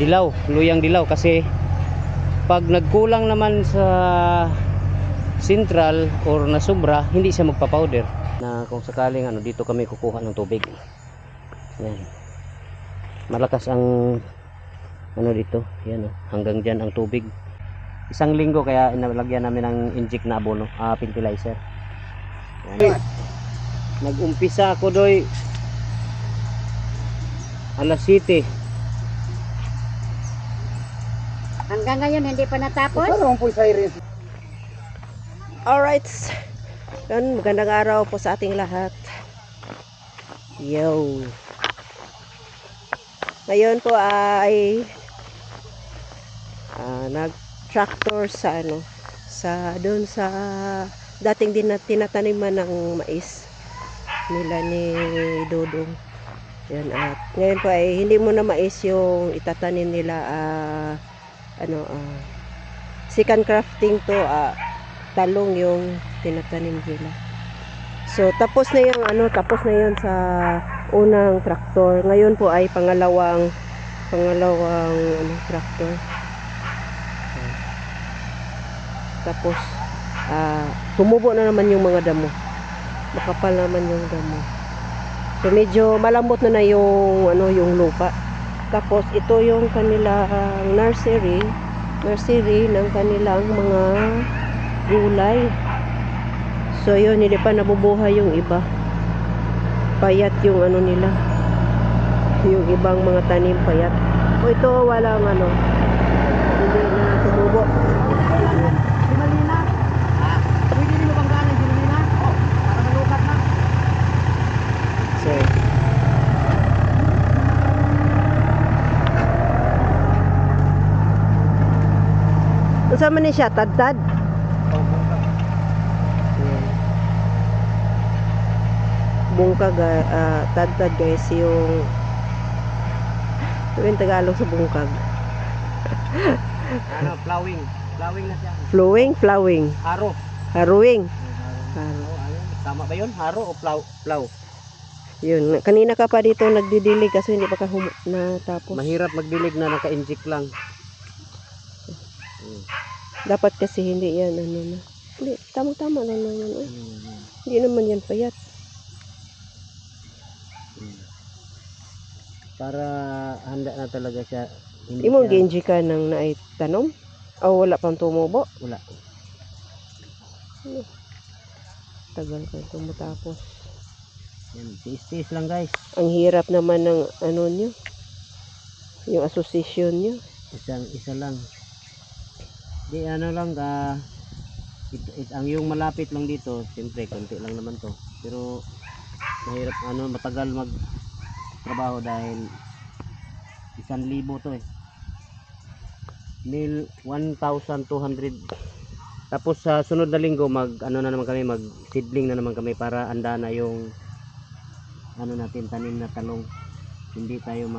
dilaw, luyang dilaw, kasi pag nagkulang naman sa central or nasubra, hindi siya magpa-powder. Na kung sakaling dito kami kukuha ng tubig. Yan. Malakas ang dito. Yan hanggang diyan ang tubig. Isang linggo kaya inalagyan namin ng inject na abono, fertilizer. Yan. Nag-umpisa ako doy alas 7. Hanggang ngayon hindi pa natapos? Alright. Yan, magandang araw po sa ating lahat. Yo. Ngayon po ay nag-tractor sa doon sa dating tinataniman ng mais nila ni Dodong. Yan, at ngayon po ay hindi mo na mais yung itatanim nila, second crafting to, talong yung tinatanim nila. So tapos na yung sa unang traktor. Ngayon po ay pangalawang traktor. Tapos tumubo na naman yung mga damo. Makapal naman yung damo. So medyo malambot na yung lupa. Tapos ito yung kanilang nursery ng kanilang mga gulay. So yun, hindi pa nabubuhay yung iba. Payat yung nila. Yung ibang mga tanim payat. O ito walang hindi na tumubo. So sama ni siya tad-tad. Bungkag, tad-tad guys, yung Tagalog sa bungkag. Plowing na siya. Plowing. Harrowing. Tama ba yun? Haro o plow? Yun, kanina ka pa dito nagdidilig kasi hindi pa ka natapos. Mahirap magdilig na naka-inject lang. Dapat kasi hindi yan Hindi, tama lang yan. Hindi naman yan payat. Para handa na talaga siya. Hindi mo genji ka nang naitanom? O wala pang tumubo? Wala. Tagal ka tumutapos. Yan, tiis lang guys. Ang hirap naman ng nyo, yung association nyo. Isa lang. Di lang ang yung malapit lang dito, siyempre konti lang naman to. Pero mahirap matagal magtrabaho dahil 1,000 to 1,200. Tapos sa sunod na linggo mag seedling na naman kami para anda na yung natin tanim na talong. Hindi tayo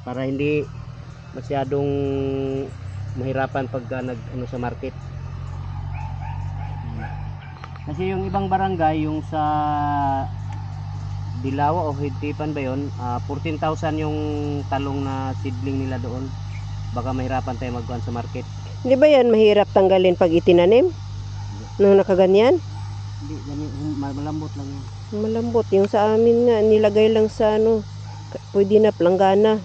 para hindi masyadong mahirapan pagka sa market. Kasi yung ibang barangay, yung sa Dilawa o Hitipan ba yun, 14,000 yung talong na seedling nila doon. Baka mahirapan tayo magkuhan sa market. Hindi ba yan mahirap tanggalin pag itinanim? Nung nakaganyan? Hindi, malambot lang yun. Malambot. Yung sa amin nga, nilagay lang sa pwede na planggana.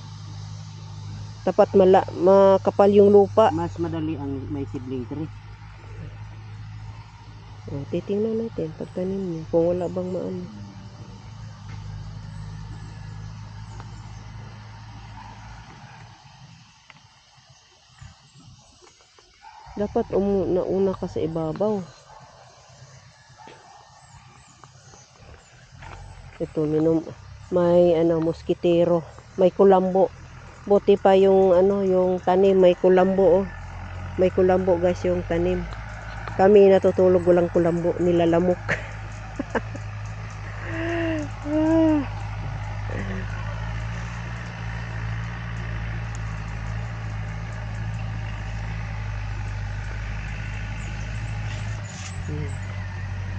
Tapat makapal yung lupa. Mas madali ang may seedling tree. Titingnan natin pagtanim niya kung wala bang dapat nauna ka sa ibabaw. Ito may moskitero, may kulambo. Buti pa yung yung tanim may kulambo. May kulambo guys yung tanim. Kami natutulog walang kulambo, nilalamok.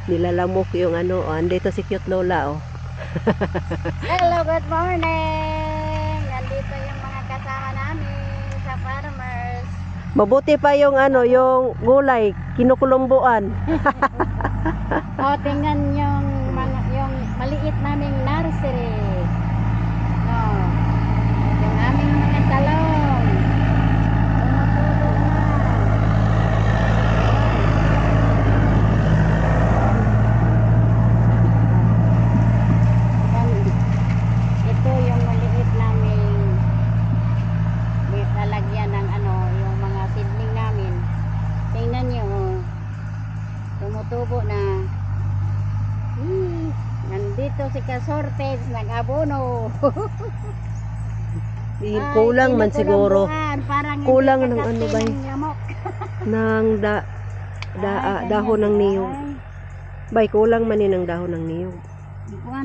Nilalamok yung andito si cute Lola Hello, good morning. Nandito yung mga kasama namin. mga farmers. Mabuti pa yung ano, yung gulay, kinukulumbuan. O, tingnan yung maliit naming nursery. No. Yung aming mga talong. Tumutubo na. Yan. Ito yung maliit naming lalagyan ng ano, yung mga seedling namin. Tingnan nyo, oh. Tumutubo na. Nandito si Kasortes, nag-abono. Kulang man siguro. Parang Kulang hindi ng ano ba kakapin yun? ng lamok. Ng dahon ng niyog. Bay, kulang man yun ang dahon ng niyog.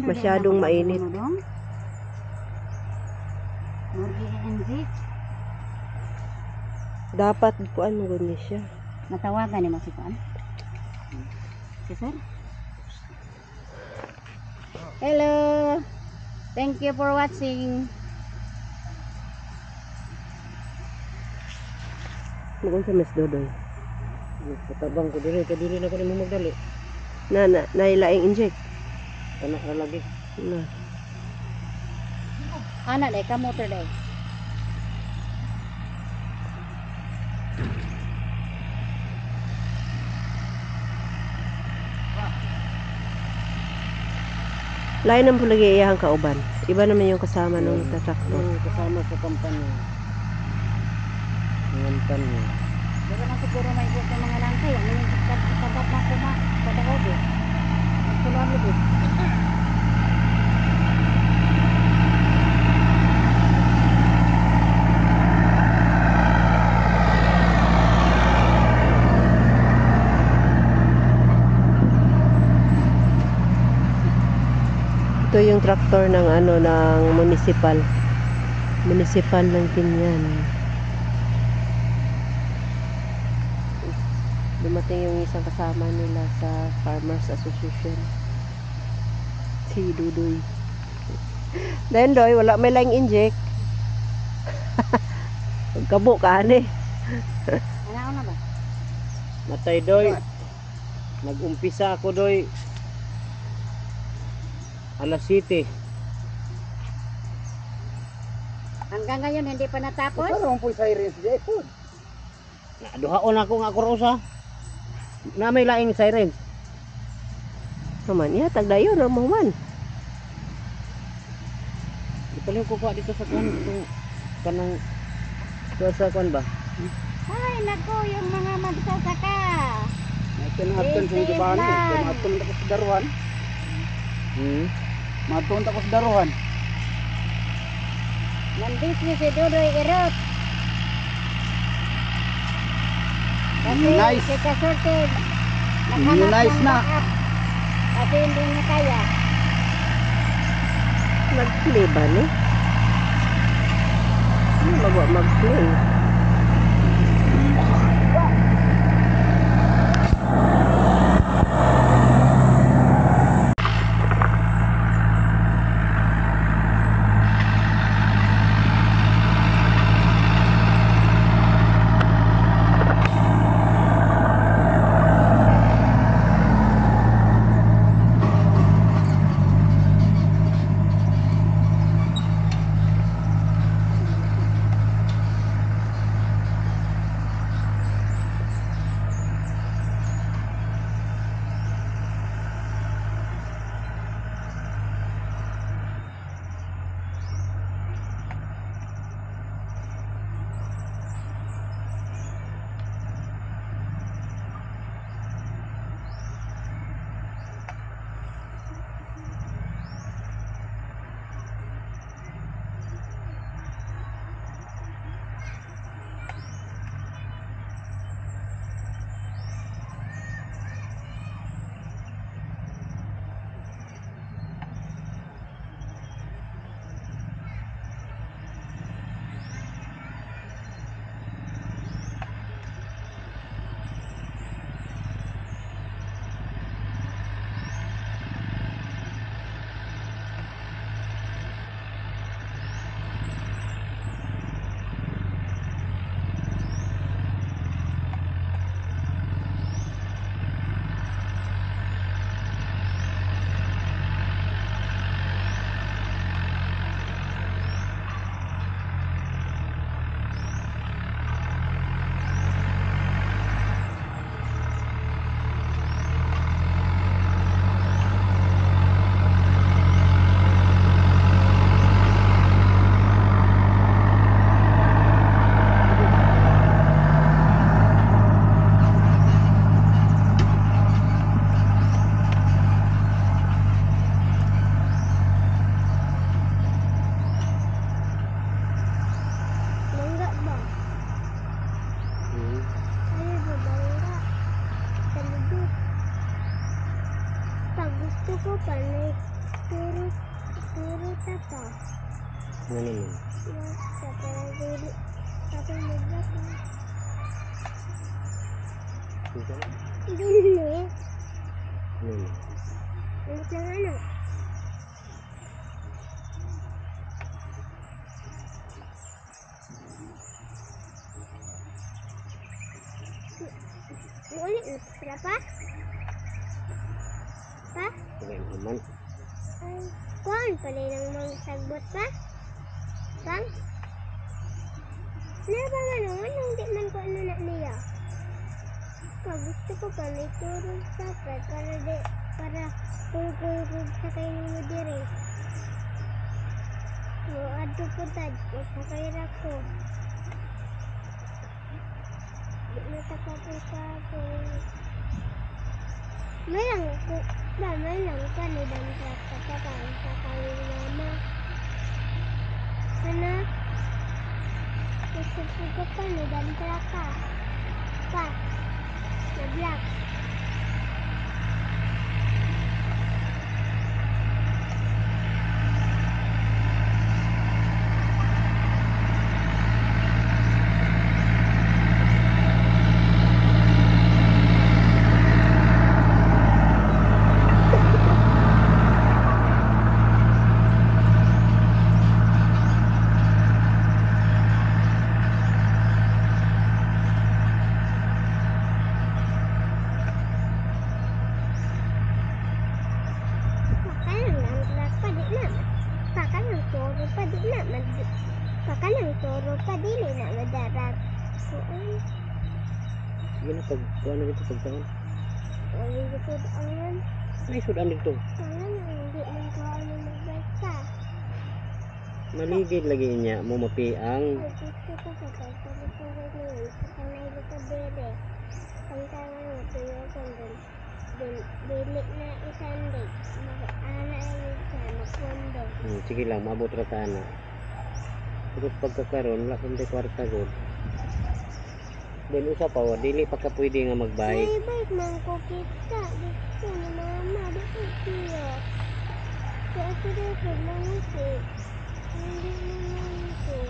Masyadong mainit. Dapat kuan mo guni siya. Natawagan ni mo si Kuan. Si sir? Hello. Thank you for watching. Mugon sa Mas Dodoy. Patabang ko diri, kay diri na ko nimo magdali. Nailaing inject. Kana ra lagi. Na. Ana dai kamotor dai. Lain ang pulagi iyahang kauban. Iba naman yung kasama nung tatraktor. Kasama sa kampanya. Ng kanya. Dito na siguro may ikot ng mga langkay. Ano yung kabat na kuma sa daog eh. Magsulong mo din. Ito yung traktor ng ano ng municipal. Municipal ng Binyan. Dumating yung isang kasama nila sa Farmers Association. Si Dudoy. Then doy, wala may lang inject. Kabo ka ani. Ano na ba? Matay doy. Nag-umpisa ako doy. Alas 7. Hanggang ngayon hindi pa natapos? Karon po sirens di po. Naduhaon ako nga kurosa. Na may laing sirens. Naman ya tagdayon mo man. Ipaliw ko pa dito sa kan itong kanang sa kan ba? Ay nako, yung mga magsasaka. Kinahapon sa gibahan, kinahapon ako sa daruhan. Matunta ko sa daruhan. Nandito si Dudoy Irot. Kasi Nice. si Kasorte Nice ng na. backup. Kasi hindi niya kaya. Nag-play ba ni? Ano magawa mag-play? panay turo tapa. Ano naman? Tapos maglaki. Ito na. Dili. Ano naman? Ulit lang ano. Ulit na sila pa? Pa? Kaya naman. Ay, kuhaan pala ng mga sagbot pa? Kang? Ano ba ano? Anong di man ko ano na niya? Gusto ko pa may turong sapad para pulgurug sa kayo mo dire. Mo adto po tad, magsakay ra ko. Di matapapos sa ako. May lang ko, may lang pa ni Dantrak kapag sa kayo mama. Ano? Gusto ko pa ni Dantrak ka. Pa. Na black. Pakanang toro pa dili na madarag. So, Sige na, kuha na dito pagkaon. wala dito ang May sudan dito. tangan hindi man ko ano magbasa. Maligid lagi niya mo mapiang. Ay, gusto ko sa pagpapagod ngayon. Pakanay dito bere. Pantangan mo tuyo ko dun. Dili na isande. Ana ayun siya magpondo. Sige lang, maabot ra ta na. Pero pagkakaroon, wala kundi kwarta god. Then usa pa, dili pa ka pwede nga magbayad. May bike man ko kita. Gusto ni mama. Dito siya. Sa asira ko mangusi. Hindi mo mangusi.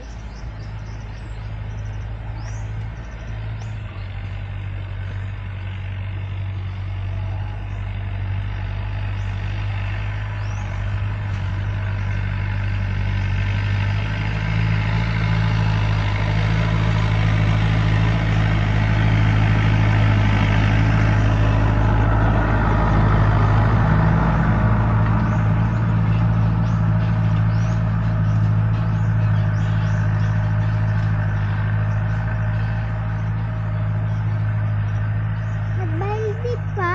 Nagbaldi pa.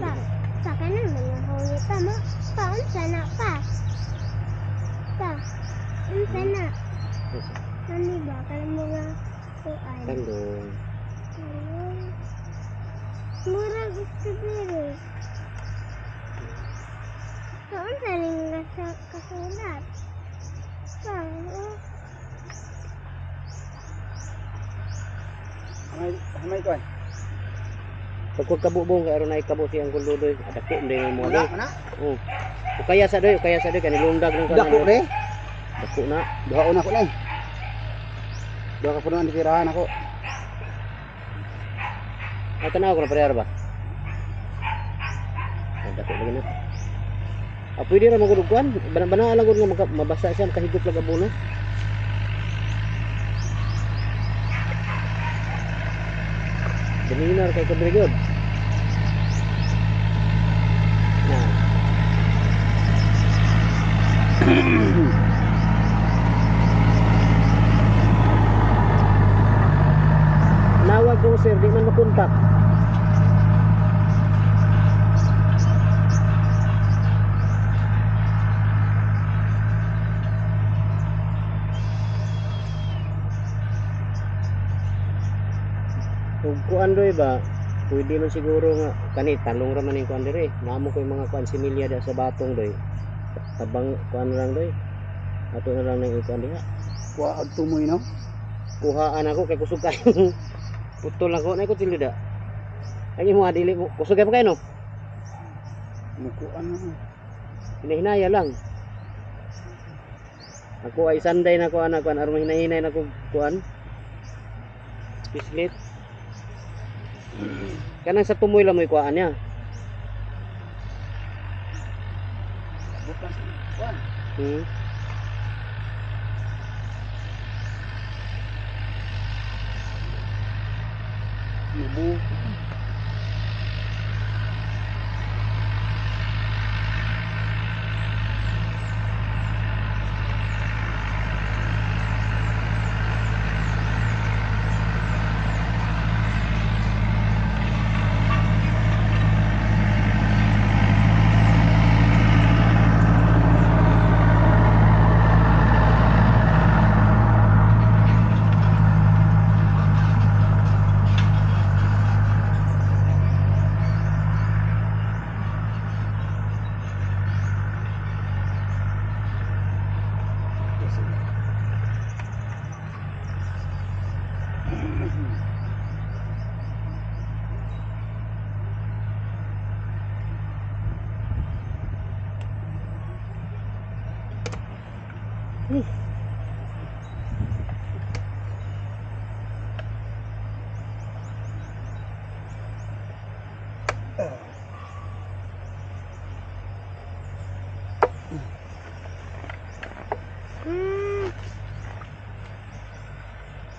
Pa. Pa ka na mga huli pa mo. Pa, unsa na pa. Pa. Unsa na. Ano ba? Kaya mga kuan. Tandong. Mura gusto diri. So, unsa rin nga kasulat? Pa, oh. Hamay ko ay. Pagkog kabubong kay aron ay kabo siyang kuldudoy. Dako ndeng mo Wala ni. mana. Oh. Kaya sa doy kanilundag ng Dako re. Dako na. Duhaon ako ni. Duha ka punuan ditirahan ako. Ay tanaw ko na parehar ba? Dako lagi na. Pwede ra magudugkuan. Bana lang gud nga mabasa siya makahigop lang abono. Deminar kay Kodrigod. Nah. Nawag ko sir, di man makontak. Kung kuan doy ba, pwede man siguro nga kani talong ra man ning kuan dire. Namo ko yung mga kuan similya da sa batong doy. Tabang kuan lang doy. Ato na lang nang ikuan diha. Wa agtumoy no. Kuhaan ako kay kusog kayo. Putol ako na ko tilida. Ang imo nga dili mo. Kusog pa kayo no? Mukuan na. Hinahinaya lang. Ako ay sanday na kuan aron hinahinay na ko kuan. Bislit. Kanang sa tumoy lang mo kuan niya. Bukas. Kuan. Hmm. Lubo.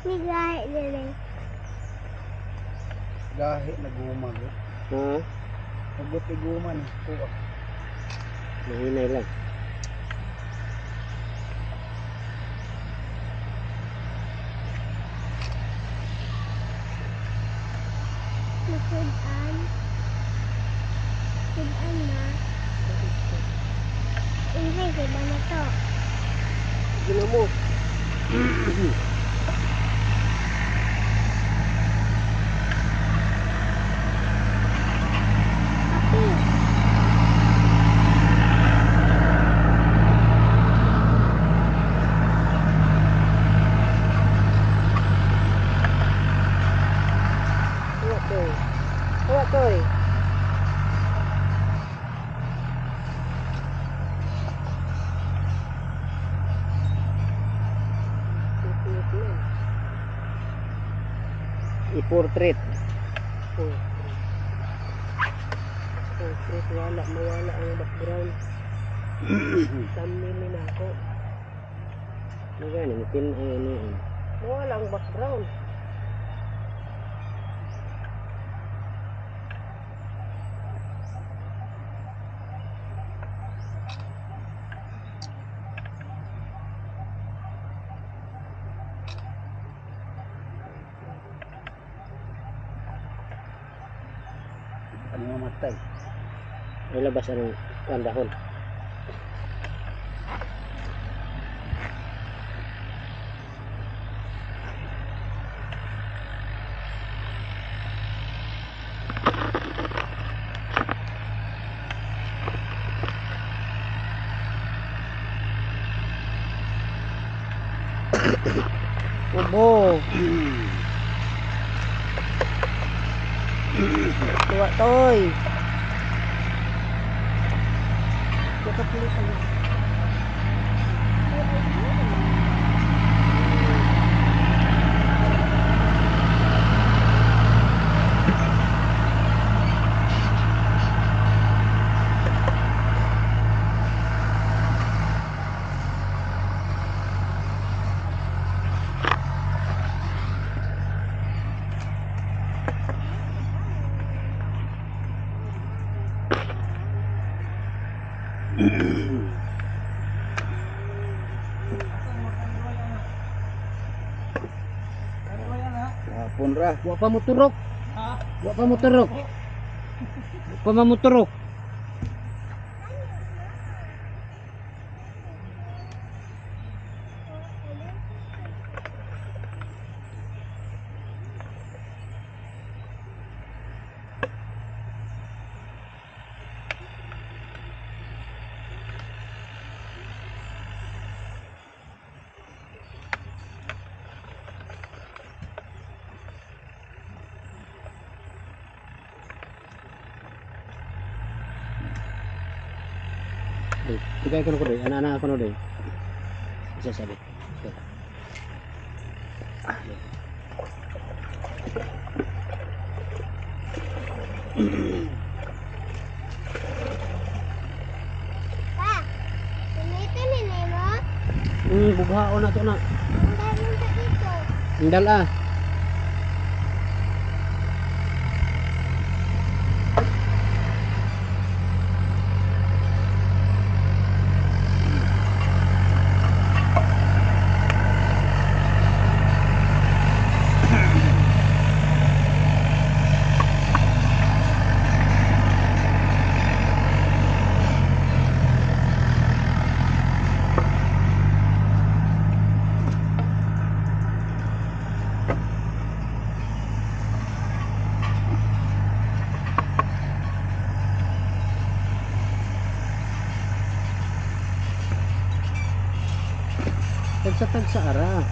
May gahe din. Gahi na gumag. Ha? Hugot iguman. Kuha. Mahinay lang. Sudan. Sudan na. Ingay, diba na to? Gino mo. Papi. Hawa toy. Hawa toy. Tut na. I-portrait. Portrait wala mawala ang background. Thumbnail na ako. Magani mungkin ano. Mawala ang background. Ano mamatay? Ay labas ang kandahon. Ubo. Tuwa toy. Nakapili ka na. Hapon ra. Wa pa mo turok. Wa pa mo turok. Wa pa mo turok. Tigay ko na ko doy. Ana-ana ako na doy. Isa sabi. Pa, ito nila mo? Bughaon na to na. Ang dami sa dito. Indal ah. Tag sa ara.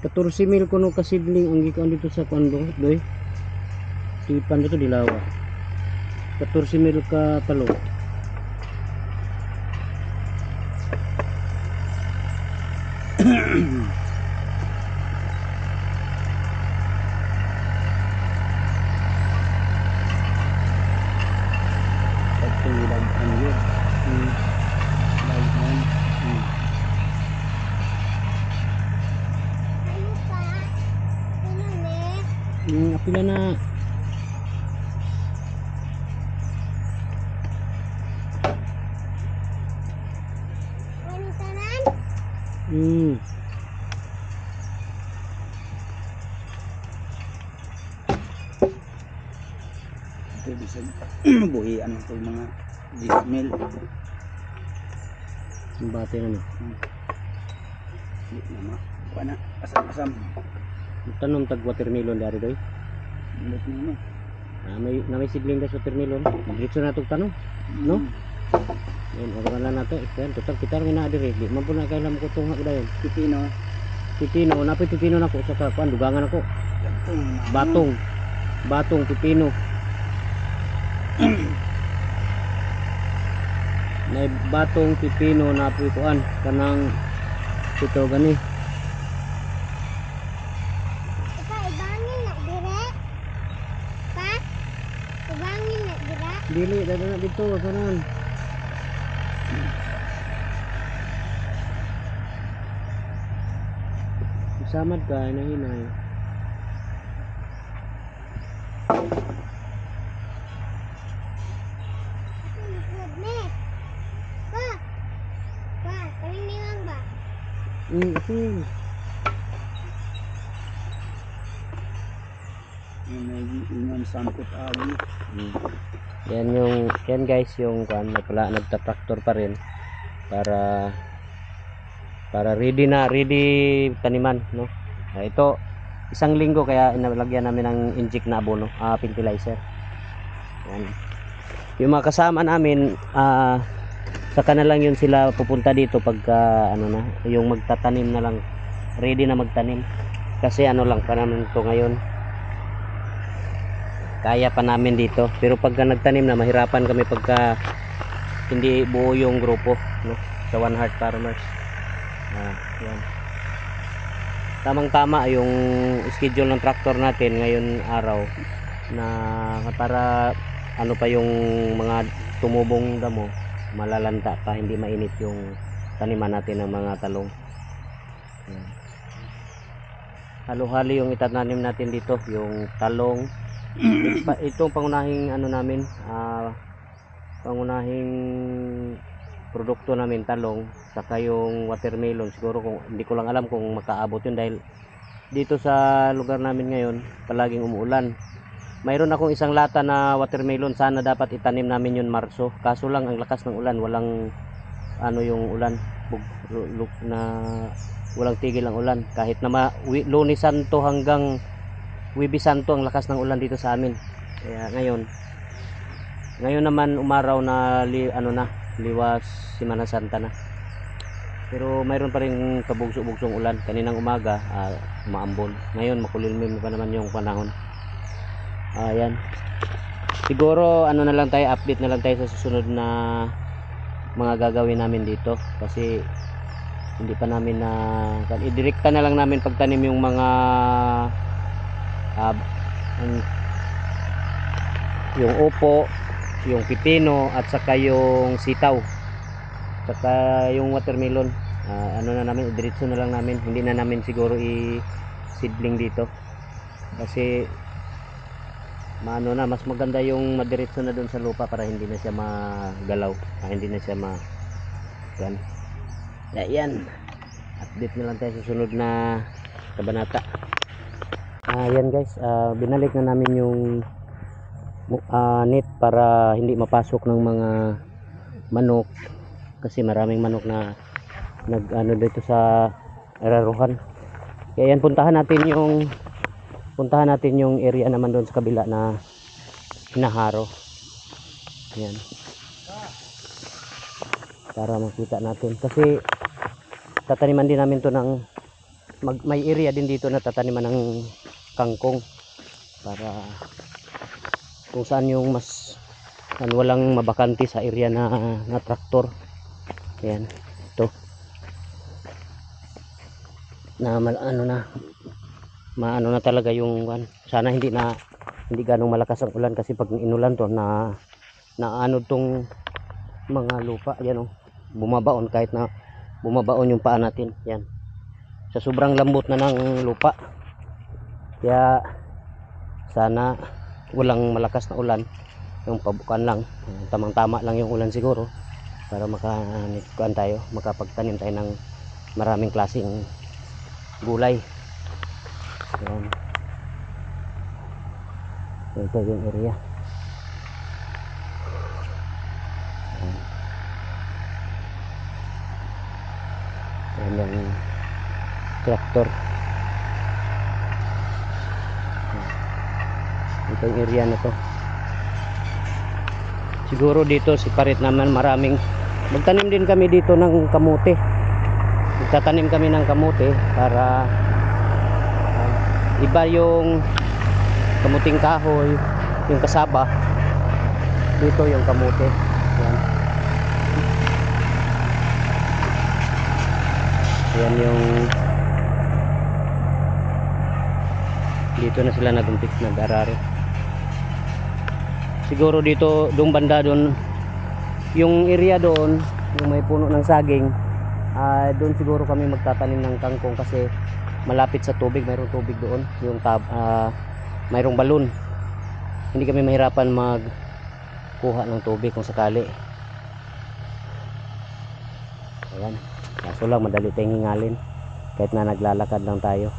Katursi mil kuno kasidling ang gikan dito sa kundo doy. Tipan dito dilawa. 14 mil ka talong. Pagtulang ano yun. Baik man. Ano pa? Ano ne? Apila na. Ano tanan? Ito bisag buhian ito mga 10 mil. Ang bate na no. Di na kuana asam-asam. Tanom tag watermelon dari doy. Buti naman. May sidling ka sa watermelon. Diretso na tog tanom. No? Yan, arawan lang nato. Yan, total kita rin na diri. Di man po na kailan ko tunga ko dayon. Pipino. Pipino, napay pipino nako sa kapan dugangan ako. Batong pipino. May batong pipino na po kuan kanang ito gani. Pa, ibangin na dire. Pa, ibangin na dire. Dili dada na dito kanan. Samad ka hinay. Likod ne. Pa, kaling niwang ba? Okay. Yung sangkot agi. Yan guys yung kuan pala nagta-tractor pa rin para ready taniman no. Ito isang linggo kaya inalagyan namin ng inject na abono, fertilizer. Yan. Yung mga kasama namin saka na lang yun sila pupunta dito pagka yung magtatanim na lang, ready na magtanim kasi lang pa naman to ngayon, kaya pa namin dito, pero pagka nagtanim na mahirapan kami pagka hindi buo yung grupo no, sa One Heart Farmers. Yan. Tamang tama yung schedule ng tractor natin ngayon araw na para pa yung mga tumubong damo malalanta pa, hindi mainit yung taniman natin ng mga talong. Yan. Halo-halo yung itatanim natin dito, yung talong. Itong pangunahing namin, pangunahing produkto namin talong, saka yung watermelon. Siguro kung hindi ko lang alam kung makaabot yun dahil dito sa lugar namin ngayon palaging umuulan. Mayroon akong isang lata na watermelon, sana dapat itanim namin yun Marso, kaso lang ang lakas ng ulan, walang yung ulan na walang tigil ang ulan kahit na Lunes Santo hanggang Huwebes Santo ang lakas ng ulan dito sa amin. Kaya ngayon naman umaraw na liwas Semana Santa na. Pero mayroon pa rin kabugso-bugsong ulan. Kaninang umaga umaambon. Ngayon makulimlim pa naman yung panahon. Ayan. Siguro na lang tayo, update na lang tayo sa susunod na mga gagawin namin dito, kasi hindi pa namin idirekta na lang namin pagtanim yung mga yung upo, yung pipino at saka yung sitaw, saka yung watermelon. Na namin, idiretso na lang namin, hindi na namin siguro i-seedling dito kasi mas maganda yung madiretso na doon sa lupa para hindi na siya magalaw, hindi na siya yan. Yan, update na lang tayo sa sunod na kabanata. Yan guys, binalik na namin yung net para hindi mapasok ng mga manok, kasi maraming manok na dito sa araruhan. Kaya yan, puntahan natin yung area naman doon sa kabila na hinaharo. Yan, para makita natin, kasi tataniman din namin to ng may area din dito na tataniman ng kangkong, para kung saan yung mas walang mabakante sa area na traktor. Yan, ito na maano na talaga yung sana hindi ganong malakas ang ulan, kasi pag inulan to na tong mga lupa, yan bumabaon, kahit na bumabaon yung paa natin, yan sa sobrang lambot na ng lupa. Kaya sana walang malakas na ulan, yung pabukan lang, tamang-tama lang yung ulan siguro, para makapagtanim tayo ng maraming klaseng gulay. Yan. Ito yung area. Yan yung traktor. Ito yung area na to. Siguro dito separate naman, magtanim din kami dito ng kamote. Magtatanim kami ng kamote para iba yung kamuting kahoy, yung kasaba, dito yung kamote. Yan yung dito na sila nag-arari. Siguro dito, doong banda doon, yung area doon, yung may puno ng saging, doon siguro kami magtatanim ng kangkong, kasi malapit sa tubig, mayroong tubig doon, yung mayroong balon, hindi kami mahirapan magkuha ng tubig kung sakali. Ayan, kaso lang madali tayong hingalin kahit na naglalakad lang tayo.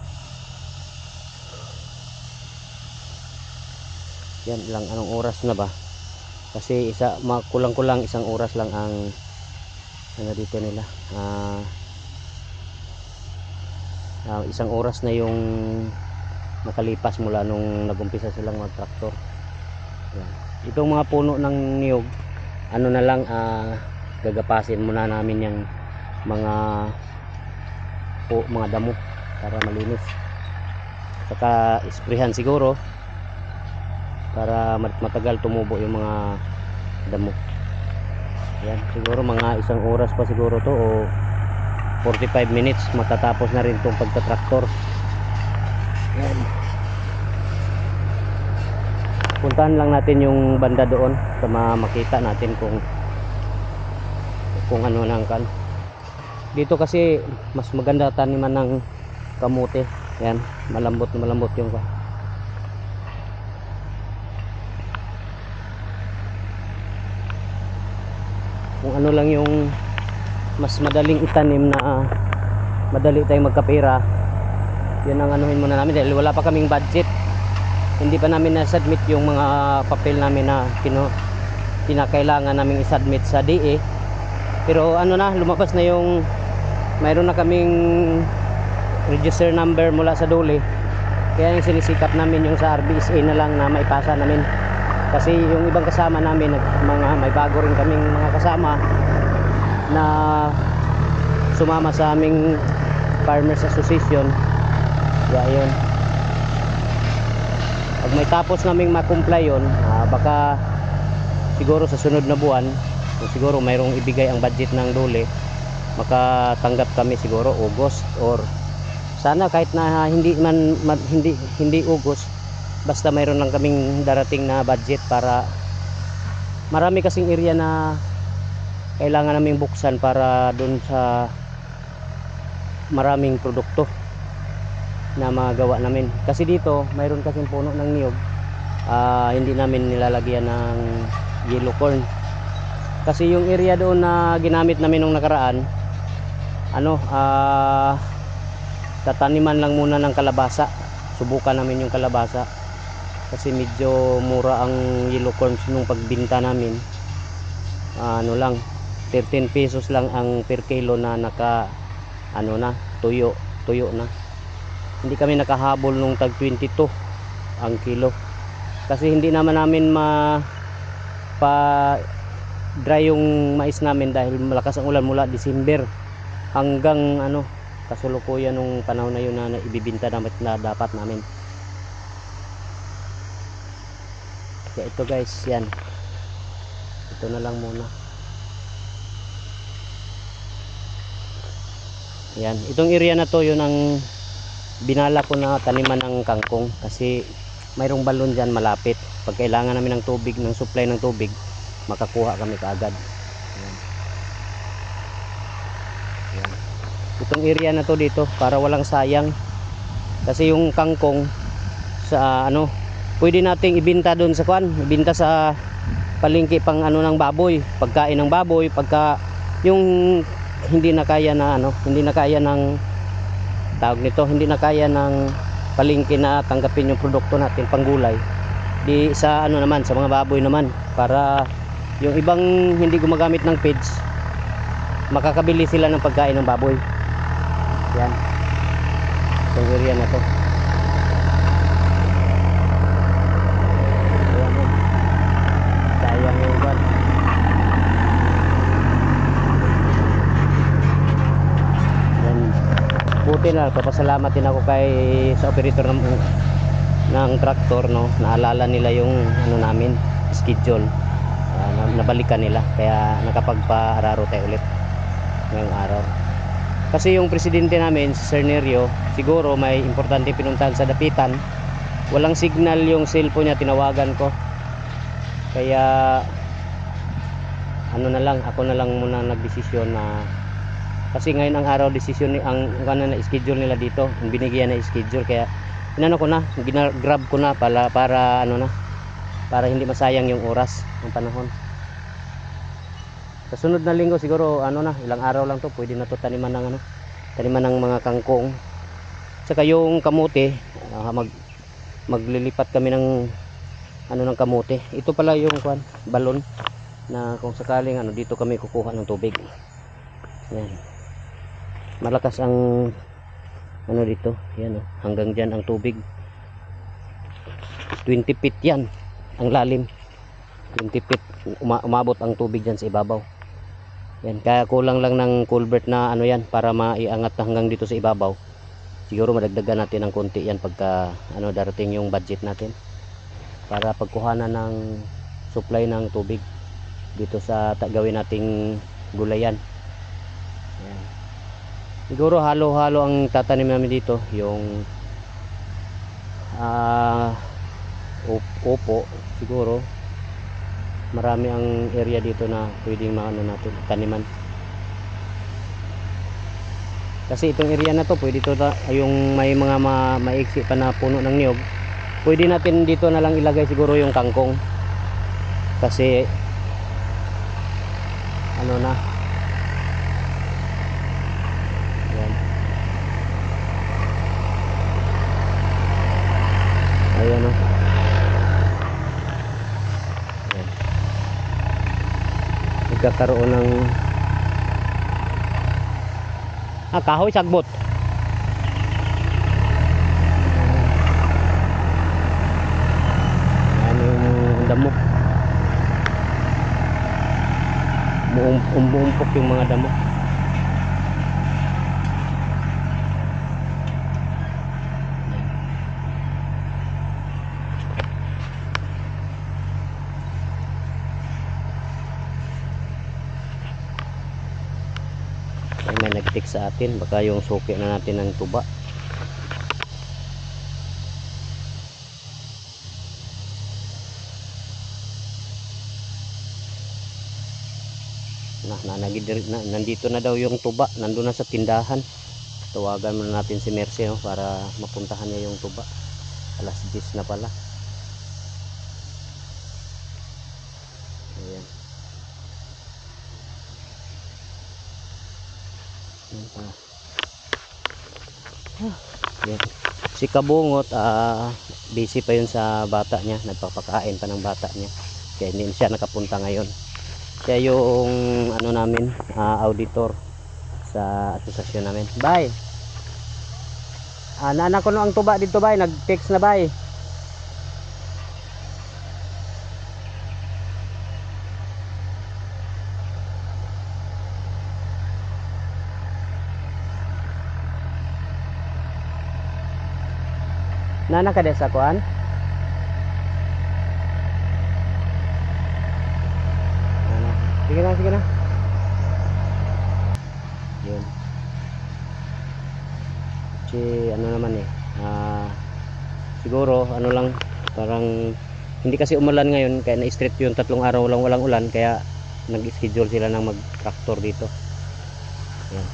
Yan lang, anong oras na ba? Kasi kulang-kulang isang oras lang ang dito nila. Isang oras na yung nakalipas mula nung nagumpisa silang mag-traktor. Yan. Itong mga puno ng niyog, na lang, gagapasin muna namin yung mga damo para malinis. Saka isprehan siguro para matagal tumubo yung mga damo. Yan, siguro mga isang oras pa siguro to, o 45 minutes matatapos na rin tong pagtatraktor. Yan, puntahan lang natin yung banda doon para makita natin kung ano nang dito, kasi mas maganda taniman ng kamote. Yan, malambot yung kung ano lang yung mas madaling itanim na madali tayong magkapera, yun ang anuhin muna namin, dahil wala pa kaming budget. Hindi pa namin na-submit yung mga papel namin na kinakailangan namin i-submit sa DA. Pero lumabas na mayroon na kaming register number mula sa DOLE. Kaya yung sinisikap namin yung sa RBSA na lang na maipasa namin. Kasi yung ibang kasama namin, may bago rin kaming mga kasama na sumama sa aming Farmers Association. Kaya yun, pag may tapos naming makumply yun, baka siguro sa sunod na buwan, siguro mayroong ibigay ang budget ng dole, makatanggap kami siguro August, or sana kahit na hindi August, basta mayroon lang kaming darating na budget. Para marami kasing area na kailangan naming buksan para dun sa maraming produkto na magawa namin. Kasi dito mayroon kasing puno ng niyog, hindi namin nilalagyan ng yellow corn. Kasi yung area doon na ginamit namin nung nakaraan, tataniman lang muna ng kalabasa. Subukan namin yung kalabasa kasi medyo mura ang yellow corn nung pagbinta namin. Lang 13 pesos lang ang per kilo na tuyo na. Hindi kami nakahabol nung tag 22 ang kilo. Kasi hindi naman namin dry yung mais namin dahil malakas ang ulan mula December hanggang kasulukuyan nung panahon na yun na ibibinta na dapat namin. Kaya ito guys, yan. Ito na lang muna. Yan, itong area na to yun ang binala ko na taniman ng kangkong kasi mayroong balon dyan malapit. Pag kailangan namin ng tubig, ng supply ng tubig, makakuha kami kaagad. Yan. Yan. Itong area na to dito para walang sayang, kasi yung kangkong sa pwede nating ibenta doon sa ibenta sa palengke pang ng baboy, pagkain ng baboy. Pagka yung hindi na kaya ng tawag nito, hindi na kaya ng palengke na tanggapin yung produkto natin panggulay, di sa naman sa mga baboy naman, para yung ibang hindi gumagamit ng feeds makakabili sila ng pagkain ng baboy. Yan, itong area na to. Sayang yung gan. Yan, buti na, papasalamat din ako sa operator ng traktor, naalala nila yung namin schedule, nabalikan nila, kaya nakapagpa-araro tayo ulit ngayong araw. Kasi yung presidente namin, si Sir Nerio, siguro may importante pinuntahan sa dapitan, walang signal yung cellphone niya, tinawagan ko. Kaya ako na lang muna nagdesisyon na, kasi ngayon ang araw desisyon ang na schedule nila dito, ang binigyan na schedule, kaya grab ko na para hindi masayang yung oras ng panahon. Sa sunod na linggo siguro ilang araw lang to, pwede na to taniman ng mga kangkong. Saka yung kamote, maglilipat kami ng ng kamote. Ito pala yung balon na kung sakaling dito kami kukuha ng tubig. Yan, malakas ang dito, yan hanggang dyan ang tubig. 20 feet yan ang lalim, 20 feet umabot ang tubig dyan sa ibabaw. Yan, kaya kulang lang ng culvert na yan para maiangat hanggang dito sa ibabaw. Siguro madagdagan natin ng konti yan pagka darating yung budget natin para pagkuhanan ng supply ng tubig dito sa gawin nating gulayan. Yan. Siguro halo-halo ang tatanim namin dito, yung opo siguro. Marami ang area dito na pwedeng natin taniman. Kasi itong area na to, pwede to yung may mga maiksi pa na puno ng niyog, pwede natin dito na lang ilagay siguro yung kangkong. Kasi na yan. Ayan nagkakaroon ng kahoy sagbot. damo. Umuumpok yung mga damo. Ay, may nag-tick sa atin, baka yung suki na natin ng tuba. Nandito na daw yung tuba, nandun na sa tindahan. Tawagan muna natin si Mercy, no, para mapuntahan niya yung tuba. Alas 10 na pala. Ayan. Ayan. Si Kabungot, busy pa yun sa bata niya, nagpapakain pa ng bata niya, kaya hindi siya nakapunta ngayon. Siya yung ano namin, auditor sa asosasyon namin. Bye. Naanak ko no ang tuba dito, bye. Nag-text na, bye. Nana ka sa kuan? Sige na, sige na. Yun. Si ano naman siguro ano lang, parang hindi kasi umulan ngayon, kaya na-straight yung 3 araw lang walang ulan, kaya nag-schedule sila ng mag-tractor dito. Yan.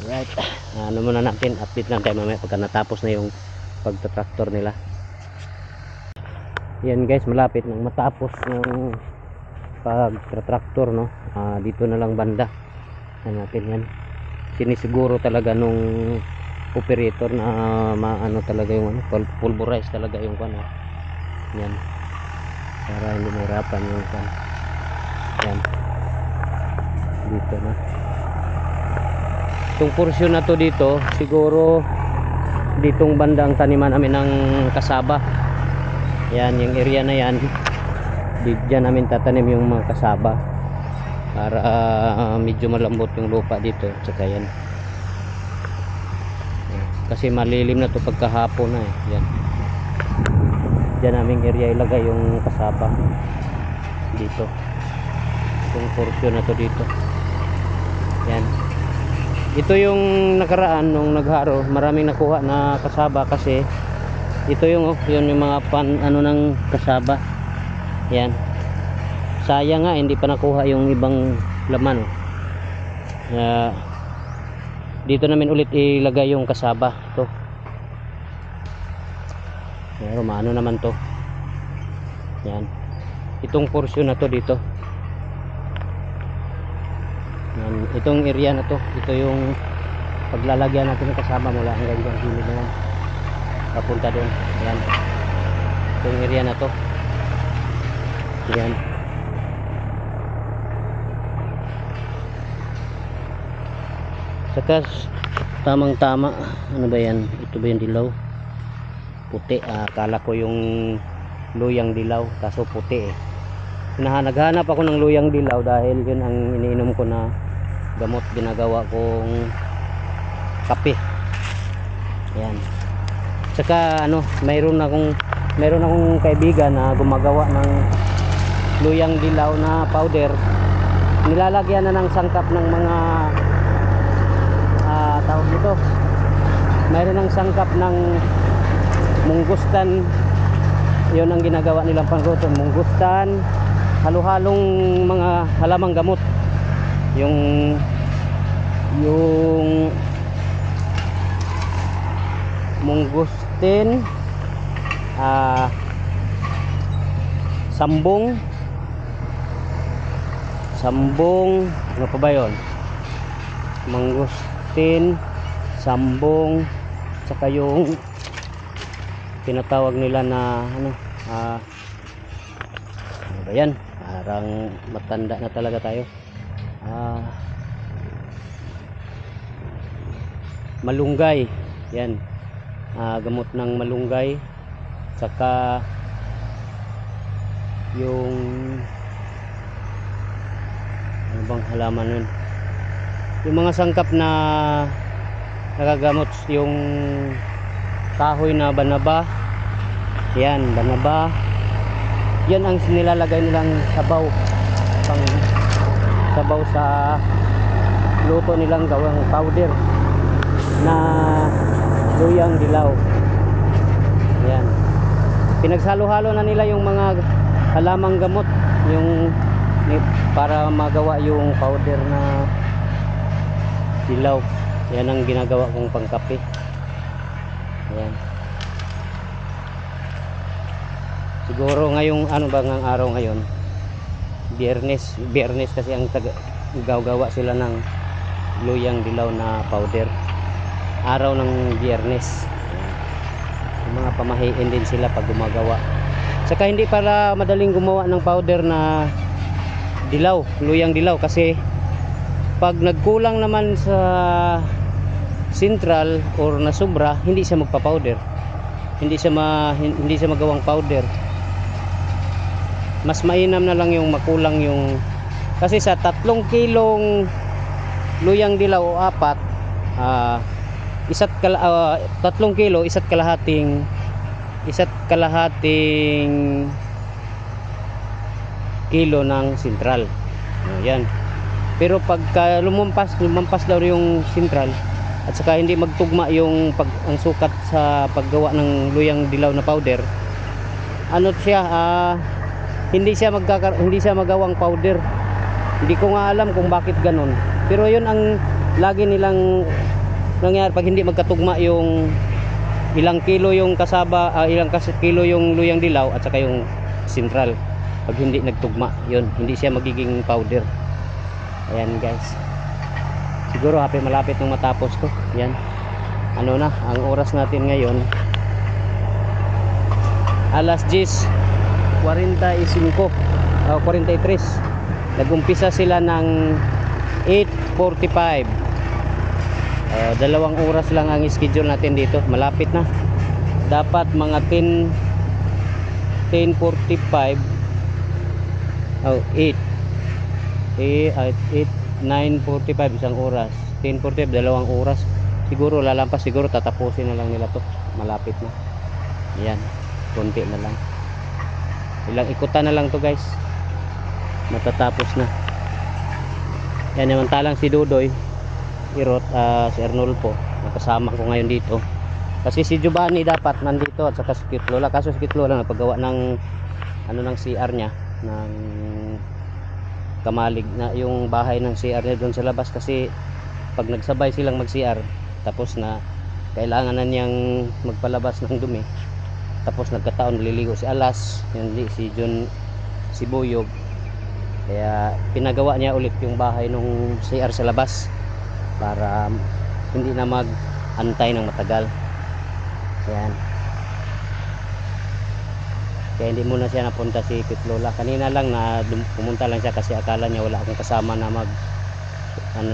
Alright, ano muna natin, update lang tayo mamaya pagka natapos na yung pagta-tractor nila. Yan guys, malapit nang matapos ng pagta-tractor, no. Dito na lang banda. Ano natin yan. Sinisiguro talaga nung operator na maano talaga yung pulverize talaga yung ano. Yan. Para hindi mahirapan yung yan. Dito na. Itong portion na to dito, siguro ditong bandang taniman namin ng kasaba. Yan, yung area na yan, diyan namin tatanim yung mga kasaba para medyo malambot yung lupa dito. Tsaka yan, kasi malilim na to pagkahapon na yan. Diyan naming area ilagay yung kasaba dito, itong portion na to dito. Yan, ito yung nakaraan nung nagharo, maraming nakuha na kasaba kasi ito yung yun yung mga ano ng kasaba. Yan, sayang nga hindi pa nakuha yung ibang laman. Dito namin ulit ilagay yung kasaba to. Pero maano naman to. Yan, itong portion na to dito. Yan, itong area na to, ito yung paglalagyan natin ng kasaba mula hanggang dyan gilid na yan papunta doon. Yan, itong area na to. Yan, saka tamang tama, ano ba yan, ito ba yung dilaw puti? Akala ko yung luyang dilaw kaso puti naghanap ako ng luyang dilaw dahil yun ang iniinom ko na gamot, ginagawa kong kape. Yan, saka ano, mayroon akong kaibigan na gumagawa ng luyang dilaw na powder. Nilalagyan na ng sangkap ng mga tawag dito, mayroon ng sangkap ng munggustan. Yun ang ginagawa nilang pangluto, munggustan, halo-halong mga halamang gamot. Yung munggustin, sambong, ano pa ba yun, mangustin, sambong, saka yung tinatawag nila na ano ba yan, parang matanda na talaga tayo. Malunggay yan, gamot ng malunggay, Saka yung ano bang halaman nun, yung mga sangkap na nagagamot, yung kahoy na banaba, yan banaba, yan ang nilalagay nilang sabaw, pang sabaw sa luto nilang gawang powder na luyang dilaw. Yan, pinagsalo-halo na nila yung mga halamang gamot yung para magawa yung powder na dilaw. Yan ang ginagawa kong pangkape. Ayan. Siguro ngayong ano bang ang araw ngayon, Biyernes kasi ang gagawa sila ng luyang dilaw na powder, araw ng Biyernes. Yung mga pamahiin din sila pag gumagawa. Saka hindi para madaling gumawa ng powder na dilaw, luyang dilaw, kasi pag nagkulang naman sa central or na sobra, hindi siya magpa-powder, hindi siya magawang powder. Mas mainam na lang yung makulang yung, kasi sa 3 kilong luyang dilaw o 4, 3 kilo, isa't kalahating kilo ng central. Ayan. Pero pagka lumampas daw yung central at saka hindi magtugma yung ang sukat sa paggawa ng luyang dilaw na powder, ano siya, hindi siya magawang powder. Hindi ko nga alam kung bakit ganun, pero yun ang lagi nilang nangyari pag hindi magkatugma yung ilang kilo yung kasaba, ilang kilo yung luyang dilaw at saka yung central. Pag hindi nagtugma, yun, hindi siya magiging powder. Ayan guys, siguro malapit nang matapos to. Yan, ano na ang oras natin ngayon, alas 10:45 o 43. Nagumpisa sila ng 8:45. 2 oras lang ang schedule natin dito, malapit na. Dapat mga 10:45 o 9:45, isang oras. 10:45, 2 oras. Siguro lalampas, siguro tatapusin na lang nila to, malapit na. Yan, konti na lang, ilang ikutan na lang to guys, matatapos na. Yan, namantalang si Dudoy Irot, si Arnulfo, nakasama ko ngayon dito. Kasi si Giovanni dapat nandito at saka si Cute Lola, kaso si Cute Lola nagpagawa ng ano ng CR niya, ng kamalig na yung bahay ng CR niya doon sa labas, kasi pag nagsabay silang mag CR tapos na kailangan na niyang magpalabas ng dumi, tapos nagkataon liligo si Alas, hindi si John, si Boyog, kaya pinagawa niya ulit yung bahay nung CR sa labas para hindi na mag-antay ng matagal. Yan, kaya hindi muna siya napunta si Cute Lola. Kanina lang na pumunta lang siya kasi akala niya wala akong kasama na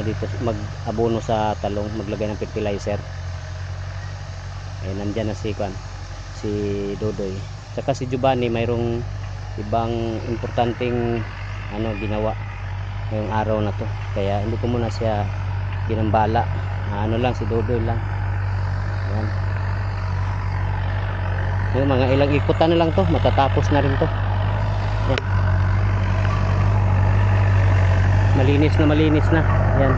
dito mag-abono sa talong, maglagay ng fertilizer. Nandyan na si Dodoy, saka si Giovanni mayroong ibang importanteng ginawa ngayong araw na to, kaya hindi ko muna siya ginambala. Lang si Dodoy lang. Yan, yung mga ilang ikutan na lang to, matatapos na rin to. Yan, malinis na. Yan,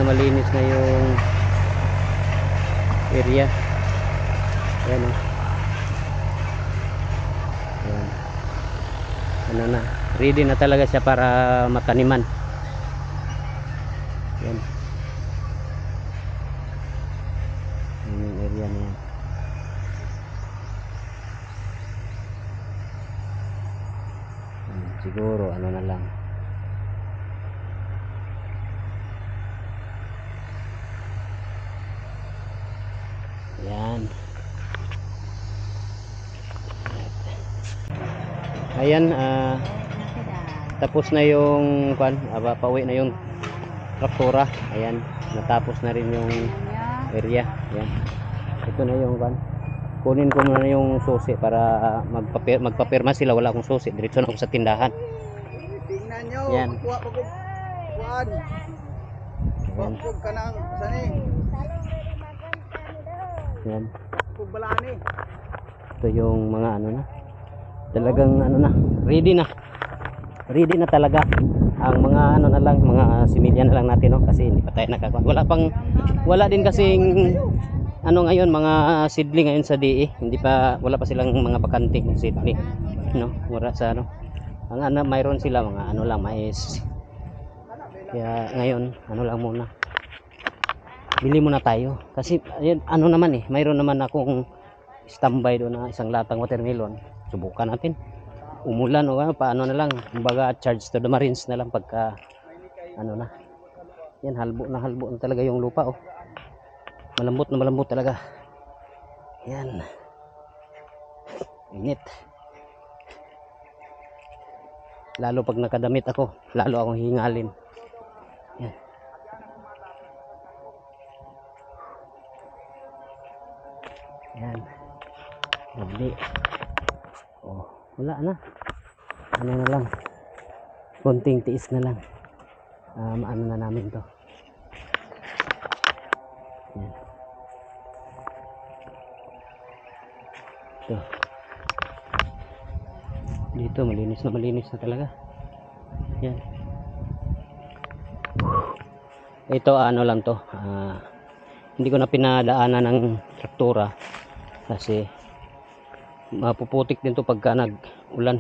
malinis na yung area. Yan, yan. Ano na, ready na talaga siya para mataniman. Yan, yung area na yan. Siguro ano na lang, yan. Ayan, tapos na yung pauwi na yung traktora. Ayan, natapos na rin yung area. Yan. Ito na yung kan. Kunin ko muna yung susi para magpapirma sila. Wala akong susi. Diretso na ako sa tindahan. Tingnan nyo. Yan. Magkuha pa ko. Kuhaan. Yan. Huwag ka nang sani. Yan. Huwag balani. Ito yung mga ano na. Talagang ano na. Ready na. Ready na talaga. Ang mga ano na lang, mga similya na lang natin, no? Kasi hindi pa tayo nakakuha. Wala din kasing ano ngayon, mga seedling ngayon sa DE. Wala pa silang mga bakanting seedling, no? Wala sa ano. Ang ano, mayroon sila mga ano lang, mais. Kaya ngayon, ano lang muna. Bili muna tayo. Kasi ayun, ano naman mayroon naman akong standby doon na isang latang watermelon. Subukan natin. Umulan o ano, paano na lang, kumbaga charge to the marines na lang pagka ano na. Yan, halbo na talaga yung lupa, oh. Malambot na malambot talaga. Yan. Init. Lalo pag nakadamit ako, lalo akong hingalin. Yan. Yan. Dali. Oh, wala na. Ano na lang. Konting tiis na lang. Ano na namin to. Yan. Ito. Dito malinis na talaga. Yan. Ito ano lang to. Hindi ko na pinadaanan ng traktora kasi mapuputik din to pagka nag-ulan.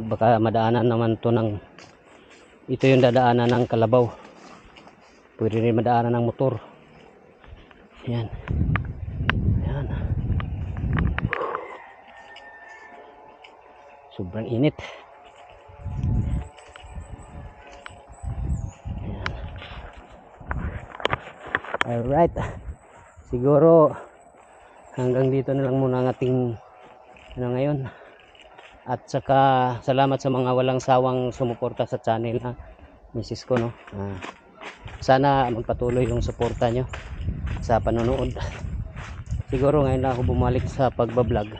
Baka madaanan naman to ng ito yung dadaanan ng kalabaw. Pwede rin madaanan ng motor. Yan. Yan. Sobrang init. Yan. Alright. Siguro hanggang dito na lang muna ang ating ano ngayon. At saka salamat sa mga walang sawang sumuporta sa channel, ha, misis ko, no. Sana magpatuloy yung suporta nyo sa panonood. Siguro ngayon lang ako bumalik sa pagbablog.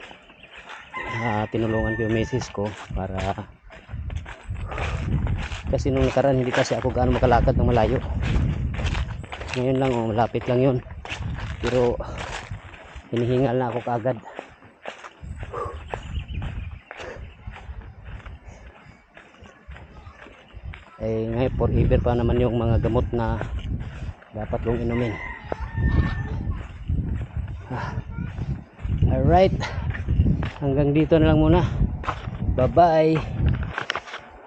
Tinulungan ko yung misis ko para kasi nung nakaraan hindi kasi ako gaano makalakad ng malayo. Ngayon lang, malapit lang yun, pero hinihingal na ako kaagad. Ngayon forever pa naman yung mga gamot na dapat kong inumin. Alright, hanggang dito na lang muna. Bye bye.